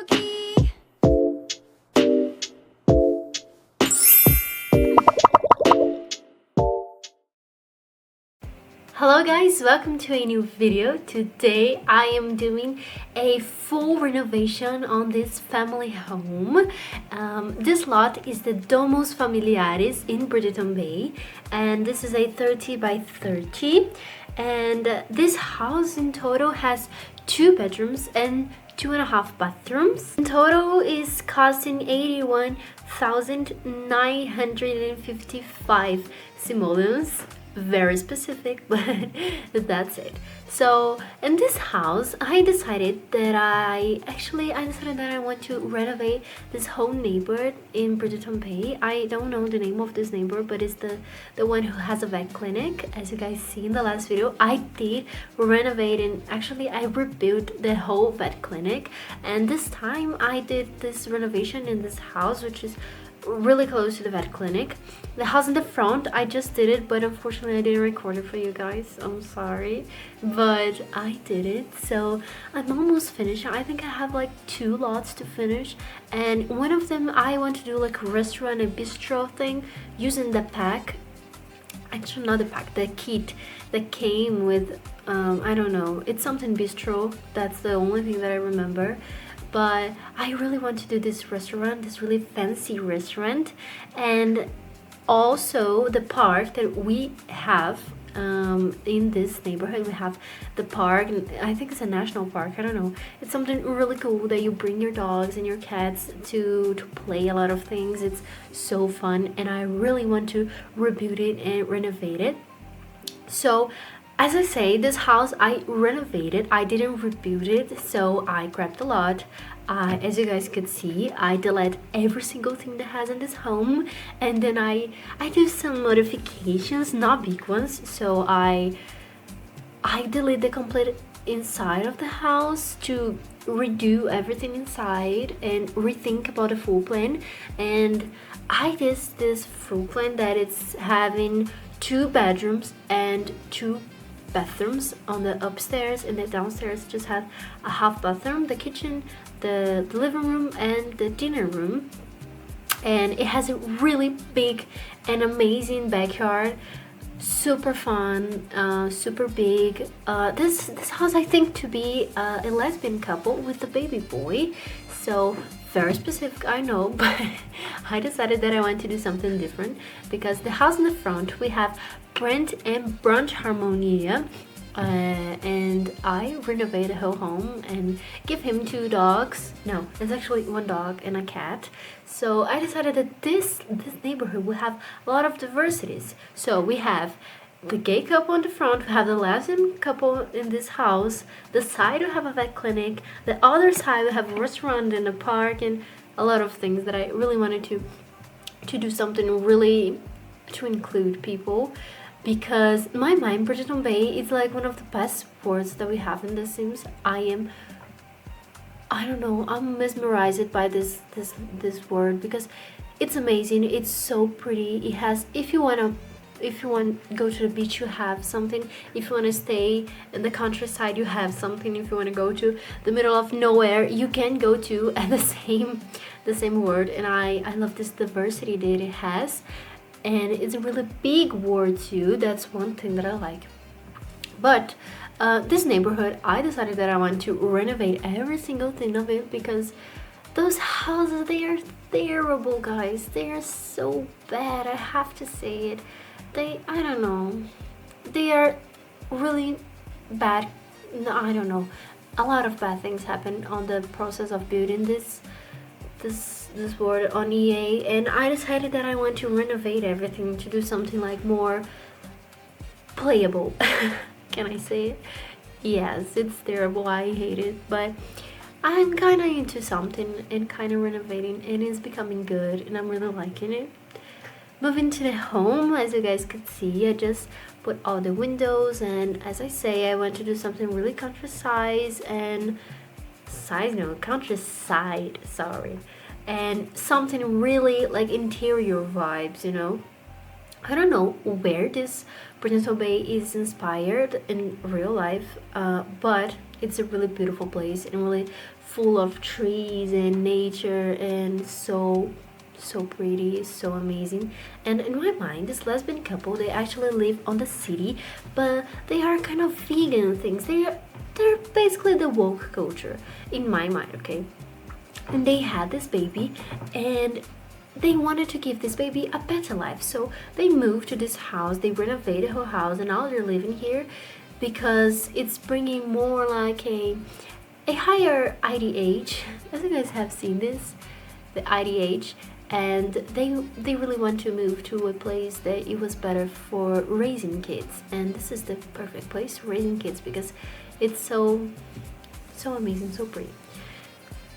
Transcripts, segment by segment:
karaoke. Hello guys, welcome to a new video. Today I am doing a full renovation on this family home. This lot is the Domus Familiaris in Brindleton Bay, and this is a 30 by 30, and this house in total has 2 bedrooms and 2.5 bathrooms. In total is costing 81,955 simoleons. Very specific, but that's it. So in this house I decided that I want to renovate this whole neighborhood in Brindleton Bay. I don't know the name of this neighborhood, but it's the one who has a vet clinic. As you guys see in the last video, I did renovate, and actually I rebuilt the whole vet clinic, and this time I did this renovation in this house, which is really close to the vet clinic. The house in the front, I just did it, but unfortunately I didn't record it for you guys. I'm sorry, but I did it. So I'm almost finished. I think I have like 2 lots to finish, and one of them I want to do like a restaurant, a bistro thing, using the pack, actually not the pack, the kit that came with I don't know, it's something bistro. That's the only thing that I remember. But I really want to do this restaurant, this really fancy restaurant, and also the park that we have in this neighborhood. We have the park, and I think it's a national park, I don't know. It's something really cool that you bring your dogs and your cats to play a lot of things. It's so fun, and I really want to rebuild it and renovate it. So as I say, this house I renovated, I didn't rebuild it, so I grabbed a lot. As you guys could see, I delete every single thing that has in this home, and then I do some modifications, not big ones. So I delete the complete inside of the house to redo everything inside and rethink about the full plan. And I did this full plan that it's having 2 bedrooms and 2 bathrooms. On the upstairs and the downstairs just have a half bathroom, the kitchen, the living room, and the dinner room. And it has a really big and amazing backyard, super fun, super big. This house I think to be a lesbian couple with a baby boy, so very specific, I know, but I decided that I want to do something different, because the house in the front we have Brent and Brunch Harmonia, and I renovate the whole home and give him 2 dogs. No, it's actually 1 dog and a cat. So I decided that this neighborhood will have a lot of diversities. So we have the gay couple in the front, we have the lesbian couple in this house, the side we have a vet clinic, the other side we have a restaurant and a park, and a lot of things that I really wanted to do something really to include people, because in my mind Brindleton Bay is like one of the best sports that we have in The Sims. I don't know, I'm mesmerized by this word, because it's amazing, it's so pretty. It has, if you want to go to the beach, you have something. If you want to stay in the countryside, you have something. If you want to go to the middle of nowhere, you can go to at the same word. And I love this diversity that it has, and it's a really big word too. That's one thing that I like. But this neighborhood, I decided that I want to renovate every single thing of it, because those houses, they are terrible, guys. They are so bad, I have to say it. I don't know, they are really bad. No, I don't know, a lot of bad things happen on the process of building this word on EA, and I decided that I want to renovate everything to do something like more playable. Can I say it? Yes, it's terrible, I hate it, but I'm kind of into something and kind of renovating, and it's becoming good, and I'm really liking it. Moving to the home, as you guys could see, I just put all the windows, and as I say, I want to do something really countryside, and countryside, sorry, and something really like interior vibes, you know. I don't know where this Brindleton Bay is inspired in real life, but it's a really beautiful place and really full of trees and nature, and so pretty, so amazing. And in my mind, this lesbian couple, they actually live on the city, but they are kind of vegan things. They're basically the woke culture in my mind, okay? And they had this baby, and they wanted to give this baby a better life, so they moved to this house. They renovated her house, and now they're living here because it's bringing more like a higher IDH. As you guys have seen this, the IDH, and they really want to move to a place that it was better for raising kids, and this is the perfect place for raising kids because it's so amazing, so pretty.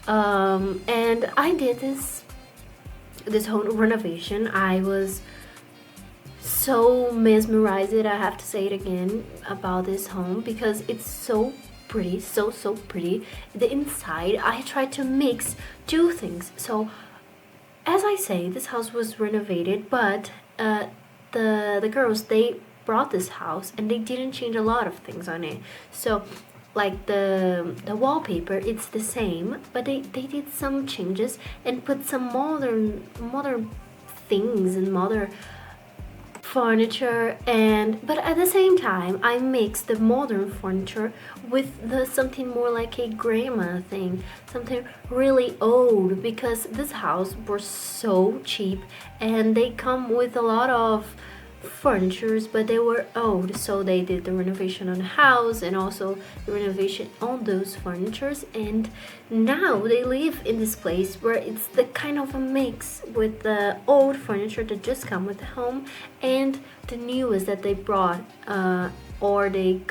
And I did this whole renovation. I was so mesmerized, I have to say it again, about this home because it's so pretty, so pretty. The inside, I tried to mix two things. So as I say, this house was renovated, but the girls, they brought this house and they didn't change a lot of things on it. So like the wallpaper, it's the same, but they did some changes and put some modern things and modern furniture, and but at the same time I mixed the modern furniture with the something more like a grandma thing, something really old, because this house was so cheap and they come with a lot of furnitures, but they were old, so they did the renovation on the house and also the renovation on those furnitures, and now they live in this place where it's the kind of a mix with the old furniture that just come with the home and the newest that they brought, or they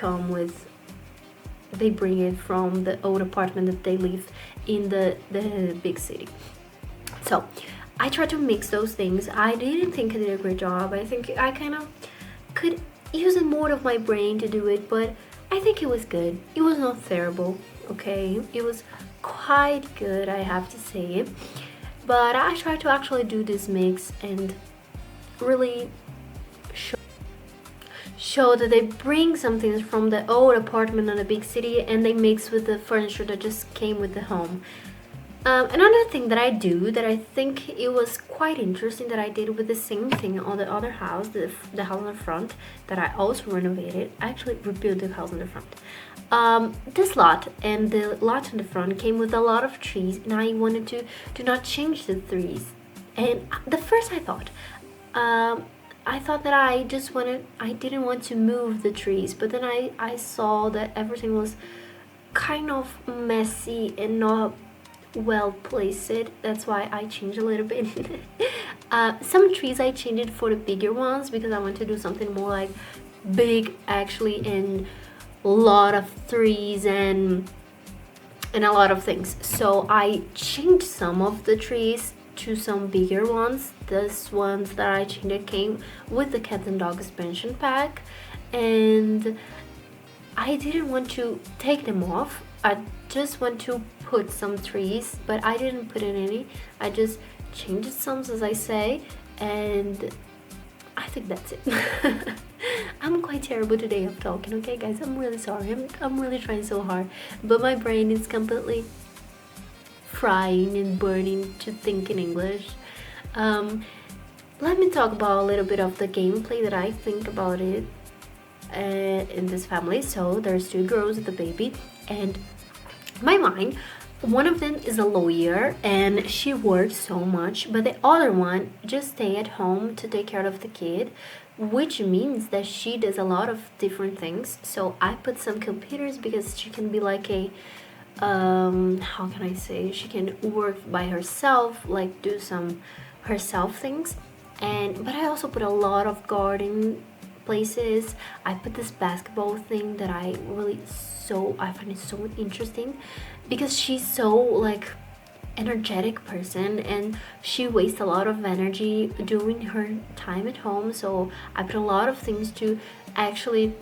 bring it from the old apartment that they live in the big city. So I tried to mix those things. I didn't think I did a great job. I think I kind of could use more of my brain to do it, but I think it was good. It was not terrible, okay? It was quite good, I have to say. But I tried to actually do this mix and really show that they bring some things from the old apartment in the big city and they mix with the furniture that just came with the home. Another thing that I do that I think it was quite interesting that I did with the same thing on the other house, the house on the front that I also renovated. I actually rebuilt the house on the front. This lot and the lot in the front came with a lot of trees, and I wanted to do not change the trees. And the first I thought that I didn't want to move the trees, but then I saw that everything was kind of messy and not well placed. That's why I changed a little bit. Some trees I changed it for the bigger ones because I want to do something more like big actually, and a lot of trees and a lot of things. So I changed some of the trees to some bigger ones. These ones that I changed came with the cat and dog expansion pack, and I didn't want to take them off. I just want to put some trees, but I didn't put in any. I just changed some, as I say, and I think that's it. I'm quite terrible today of talking, okay guys? I'm really sorry. I'm really trying so hard, but my brain is completely frying and burning to think in English. Let me talk about a little bit of the gameplay that I think about it in this family. So there's two girls with a baby, and my mind, one of them is a lawyer and she works so much, but the other one just stay at home to take care of the kid, which means that she does a lot of different things. So I put some computers because she can be like a how can I say, she can work by herself, like do some herself things. But I also put a lot of garden places. I put this basketball thing that I find it so interesting because she's so like energetic person and she wastes a lot of energy during her time at home. So I put a lot of things to actually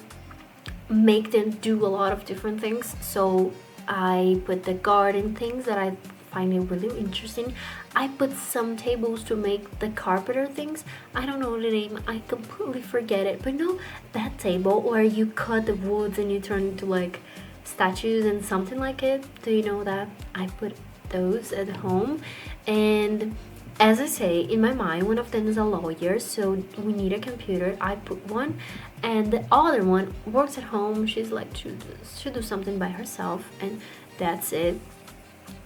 make them do a lot of different things. So I put the garden things that I find it really interesting. I put some tables to make the carpenter things. I don't know the name, I completely forget it, but no, that table where you cut the woods and you turn into like statues and something like it. Do you know that? I put those at home, and as I say, in my mind, one of them is a lawyer, so we need a computer. I put one, and the other one works at home. She's like to do something by herself, and that's it.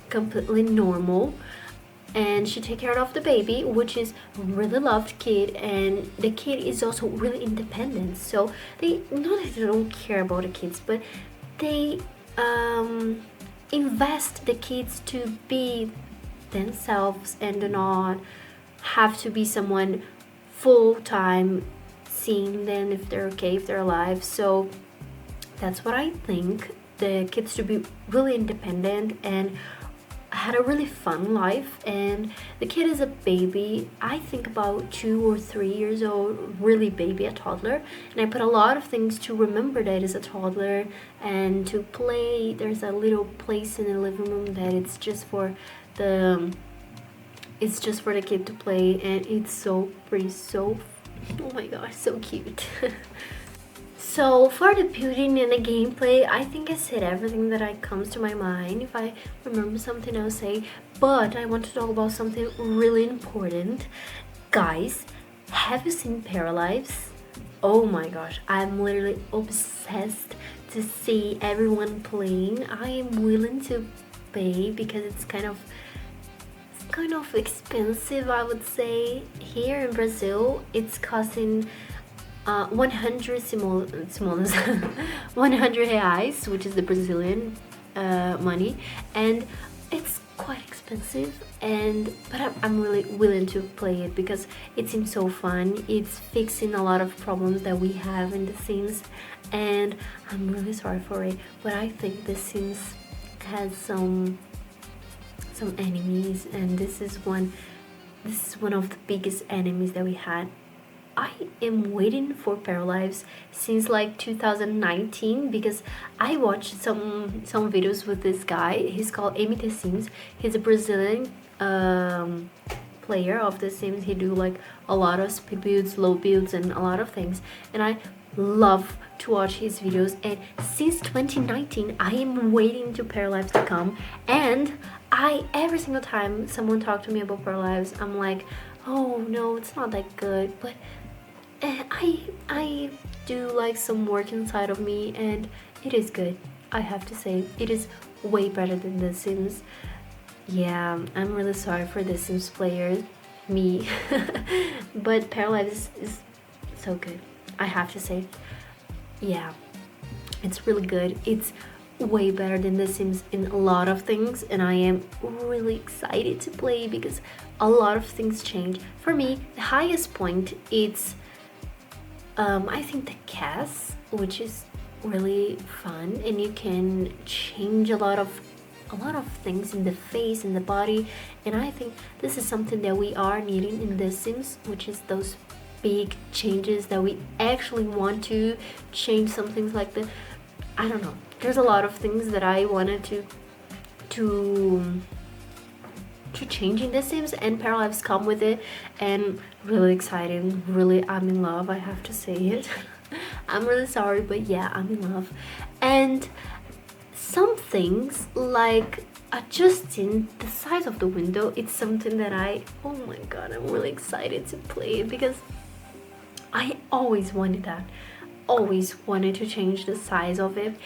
Completely normal. And she take care of the baby, which is really loved kid, and the kid is also really independent. So they not that they don't care about the kids, but they invest the kids to be themselves and do not have to be someone full-time seeing them if they're okay, if they're alive. So that's what I think, the kids to be really independent and had a really fun life. And the kid is a baby, I think about 2 or 3 years old, really baby, a toddler, and I put a lot of things to remember that is a toddler and to play. There's a little place in the living room that it's just for the kid to play, and it's so pretty, so oh my gosh, so cute. So for the building and the gameplay, I think I said everything that comes to my mind. If I remember something, I'll say. But I want to talk about something really important. Guys, have you seen Paralives? Oh my gosh, I'm literally obsessed to see everyone playing. I am willing to pay because it's kind of expensive, I would say. Here in Brazil, it's costing 100 simonas, 100 reais, which is the Brazilian money, and it's quite expensive. But I'm really willing to play it because it seems so fun. It's fixing a lot of problems that we have in the Sims, and I'm really sorry for it. But I think the Sims has some enemies, and this is one of the biggest enemies that we had. I am waiting for Paralives since like 2019 because I watched some videos with this guy. He's called MT Sims. He's a Brazilian player of the Sims. He do like a lot of speed builds, low builds, and a lot of things. And I love to watch his videos. And since 2019, I am waiting to Paralives to come. And every single time someone talked to me about Paralives, I'm like, oh no, it's not that good. But I do like some work inside of me, and it is good. I have to say, it is way better than The Sims. Yeah, I'm really sorry for The Sims players, me. But Paralives is so good, I have to say. Yeah, it's really good. It's way better than The Sims in a lot of things, and I am really excited to play because a lot of things change. For me, the highest point is I think the cast, which is really fun, and you can change a lot of things in the face and the body, and I think this is something that we are needing in The Sims, which is those big changes that we actually want to change. Some things like I don't know, there's a lot of things that I wanted to change in The Sims, and Paralives come with it, and really exciting. Really, I'm in love, I have to say it. I'm really sorry, but yeah, I'm in love. And some things like adjusting the size of the window, it's something that oh my god, I'm really excited to play it because I always wanted that. Always wanted to change the size of it.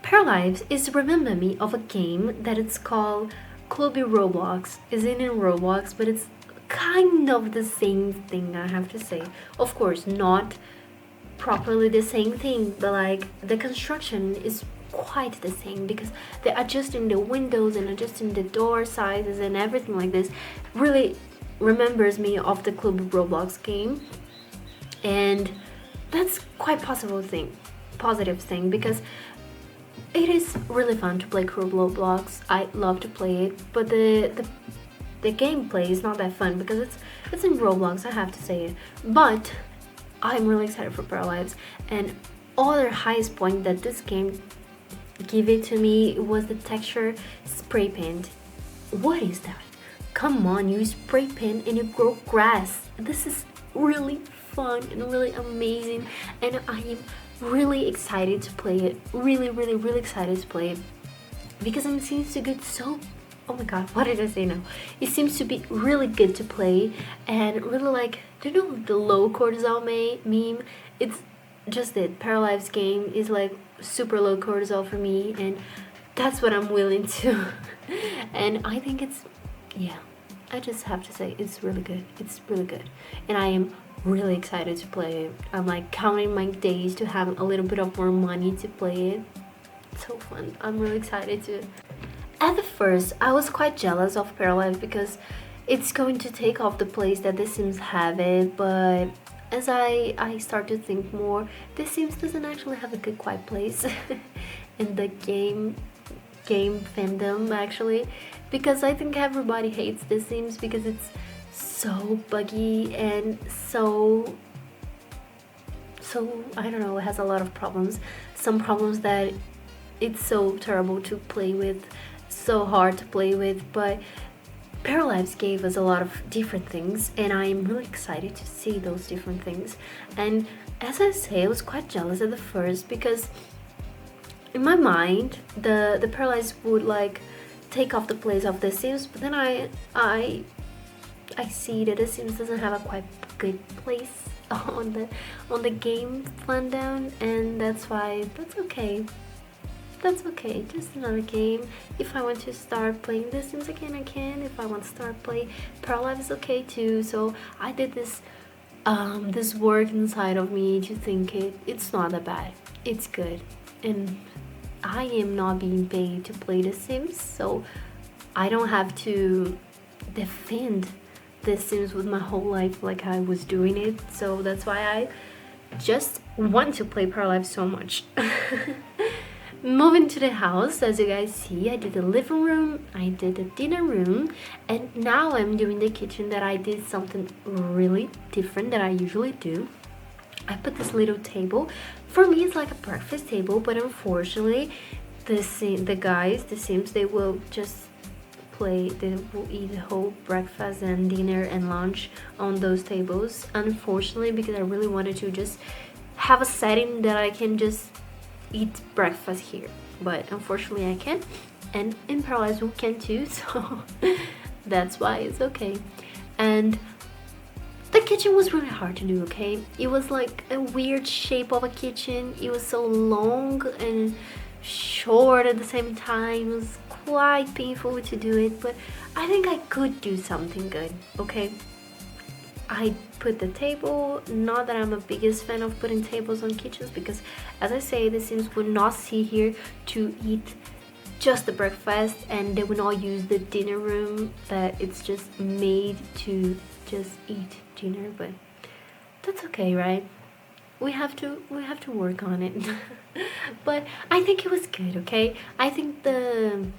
Paralives is remember me of a game that it's called Club Roblox. Is in Roblox, but it's kind of the same thing, I have to say. Of course, not properly the same thing, but like the construction is quite the same because they're adjusting the windows and adjusting the door sizes and everything like this. Really remembers me of the Club Roblox game, and that's quite positive thing because it is really fun to play Club Roblox. I love to play it, but the gameplay is not that fun because it's in Roblox, I have to say it. But I'm really excited for Paralives, and other highest point that this game gave it to me was the texture spray paint. What is that? Come on, you spray paint and you grow grass. This is really fun and really amazing, and I am really excited to play it. Really excited to play it because it seems to get so, oh my god, what did I say now? It seems to be really good to play and really like, do you know the low cortisol meme? It's just it. Paralives game is like super low cortisol for me, and that's what I'm willing to. And I think it's, yeah, I just have to say it's really good. It's really good, and I am really excited to play it. I'm like counting my days to have a little bit of more money to play it. It's so fun. I'm really excited to. At the first, I was quite jealous of Paralive because it's going to take off the place that The Sims have it, but as I start to think more, The Sims doesn't actually have a good quiet place in the game fandom actually, because I think everybody hates The Sims because it's so buggy and so I don't know, it has a lot of problems. Some problems that it's so terrible to play with, so hard to play with, but Paralives gave us a lot of different things, and I'm really excited to see those different things. And as I say, I was quite jealous at the first because in my mind the Paralives would like take off the place of The Sims, but then I see that The Sims doesn't have a quite good place on the game rundown, and that's why that's okay. That's okay, just another game. If I want to start playing The Sims again, I can. If I want to start playing Paralive, is okay too. So I did this this work inside of me to think it's not that bad. It's good. And I am not being paid to play The Sims, so I don't have to defend The Sims with my whole life like I was doing it. So that's why I just want to play Paralive so much. Moving to the house, as you guys see, I did the living room, I did the dinner room, and now I'm doing the kitchen. That I did something really different that I usually do. I put this little table. For me, it's like a breakfast table, but unfortunately, the Sims, they will just play, they will eat the whole breakfast and dinner and lunch on those tables. Unfortunately, because I really wanted to just have a setting that I can just eat breakfast here, but unfortunately I can't, and in Paralives we can too, so that's why it's okay. And the kitchen was really hard to do, okay? It was like a weird shape of a kitchen. It was so long and short at the same time. It was quite painful to do it, but I think I could do something good, okay? I put the table. Not that I'm a biggest fan of putting tables on kitchens, because as I say, the Sims would not sit here to eat just the breakfast, and they would not use the dinner room that it's just made to just eat dinner. But that's okay, right? We have to work on it. But I think it was good, okay? I think the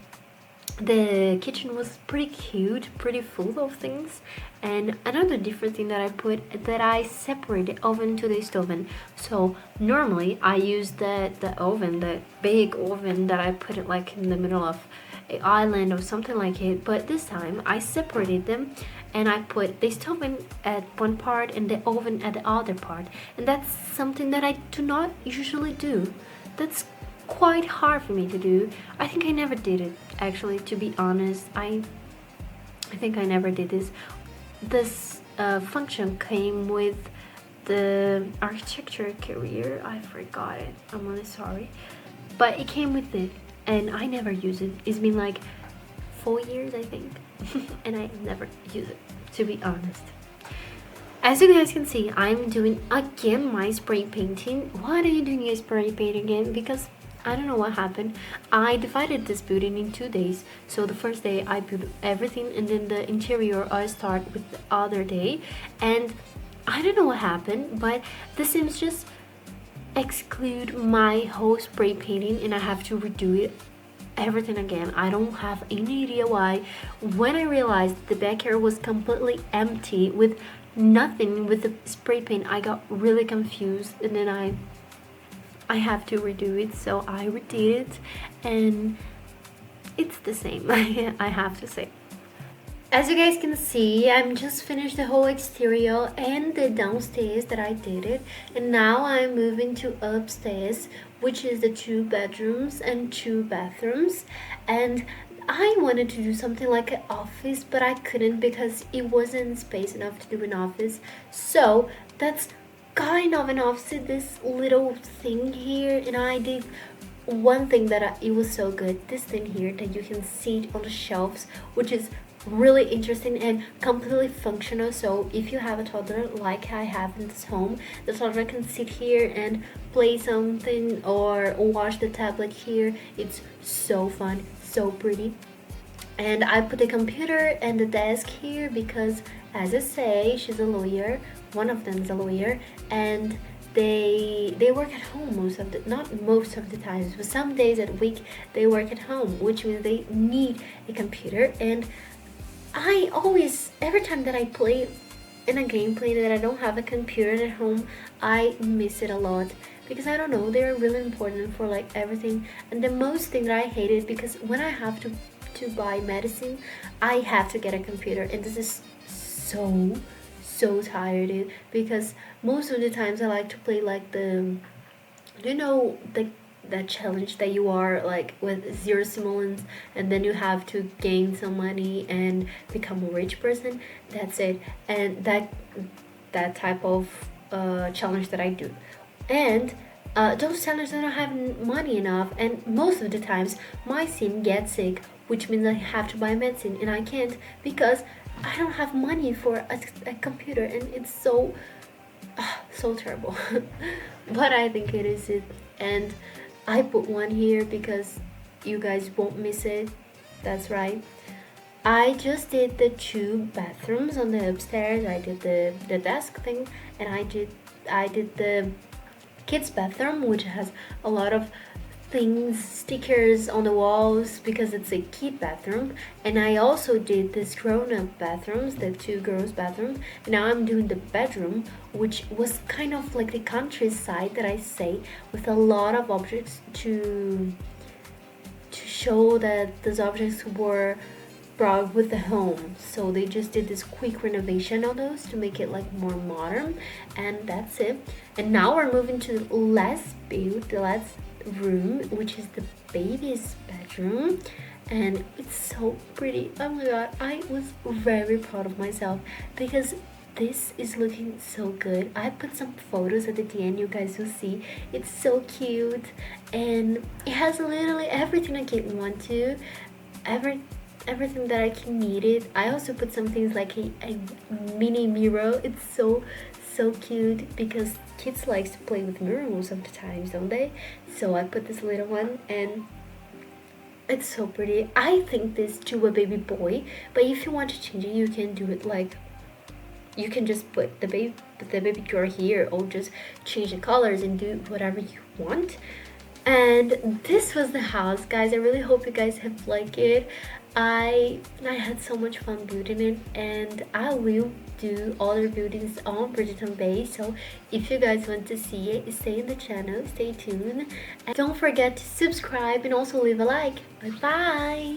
kitchen was pretty cute, pretty full of things. And another different thing that I put, that I separate the oven to the stove. So normally I use the oven, the big oven that I put it like in the middle of an island or something like it, but this time I separated them and I put the stove at one part and the oven at the other part. And that's something that I do not usually do. That's quite hard for me to do. I think I never did it, actually, to be honest. I think I never did this. This function came with the architecture career. I forgot it, I'm really sorry, but it came with it and I never use it. It's been like 4 years, I think. And I never use it, to be honest. As you guys can see, I'm doing again my spray painting. Why are you doing your spray paint again? Because I don't know what happened. I divided this building in 2 days. So the first day I built everything, and then the interior I start with the other day. And I don't know what happened, but the Sims just exclude my whole spray painting and I have to redo it everything again. I don't have any idea why. When I realized the back area was completely empty with nothing with the spray paint, I got really confused, and then I have to redo it. So I redid it and it's the same. I have to say. As you guys can see, I'm just finished the whole exterior and the downstairs that I did it, and now I'm moving to upstairs, which is the 2 bedrooms and 2 bathrooms. And I wanted to do something like an office, but I couldn't because it wasn't space enough to do an office. So that's kind of an office, this little thing here, and I did one thing that it was so good, this thing here that you can see on the shelves, which is really interesting and completely functional. So if you have a toddler like I have in this home, the toddler can sit here and play something or watch the tablet here. It's so fun, so pretty. And I put the computer and the desk here because, as I say, she's a lawyer, one of them is a lawyer, and they work at home most of the, not most of the times, but some days at week they work at home, which means they need a computer. And I always, every time that I play in a gameplay that I don't have a computer at home, I miss it a lot because I don't know, they're really important for like everything. And the most thing that I hate is because when I have to buy medicine, I have to get a computer, and this is so tired because most of the times I like to play like the, you know, the that challenge that you are like with 0 simoleons and then you have to gain some money and become a rich person. That's it. And that type of challenge that I do. And those challenges I don't have money enough, and most of the times my sim gets sick, which means I have to buy medicine, and I can't because I don't have money for a computer, and it's so terrible. But I think it is it. And I put one here because you guys won't miss it. That's right. I just did the 2 bathrooms on the upstairs. I did the desk thing, and I did the kids bathroom, which has a lot of things, stickers on the walls because it's a kid bathroom. And I also did this grown-up bathrooms, the 2 girls bathroom. And now I'm doing the bedroom, which was kind of like the countryside that I say, with a lot of objects to show that those objects were brought with the home. So they just did this quick renovation on those to make it like more modern, and that's it. And now we're moving to the last room, which is the baby's bedroom, and it's so pretty. Oh my god, I was very proud of myself because this is looking so good. I put some photos at the end, you guys will see. It's so cute, and it has literally everything I can want to, everything that I can need it. I also put some things like a mini mirror. It's so cute because kids likes to play with mirror most of the times, don't they? So I put this little one, and it's so pretty. I think this to a baby boy, but if you want to change it, you can do it like, you can just put the baby girl here, or just change the colors and do whatever you want. And this was the house, guys. I really hope you guys have liked it. I had so much fun building it, and I will do other buildings on Brindleton Bay. So if you guys want to see it, stay in the channel, stay tuned, and don't forget to subscribe and also leave a like. Bye bye.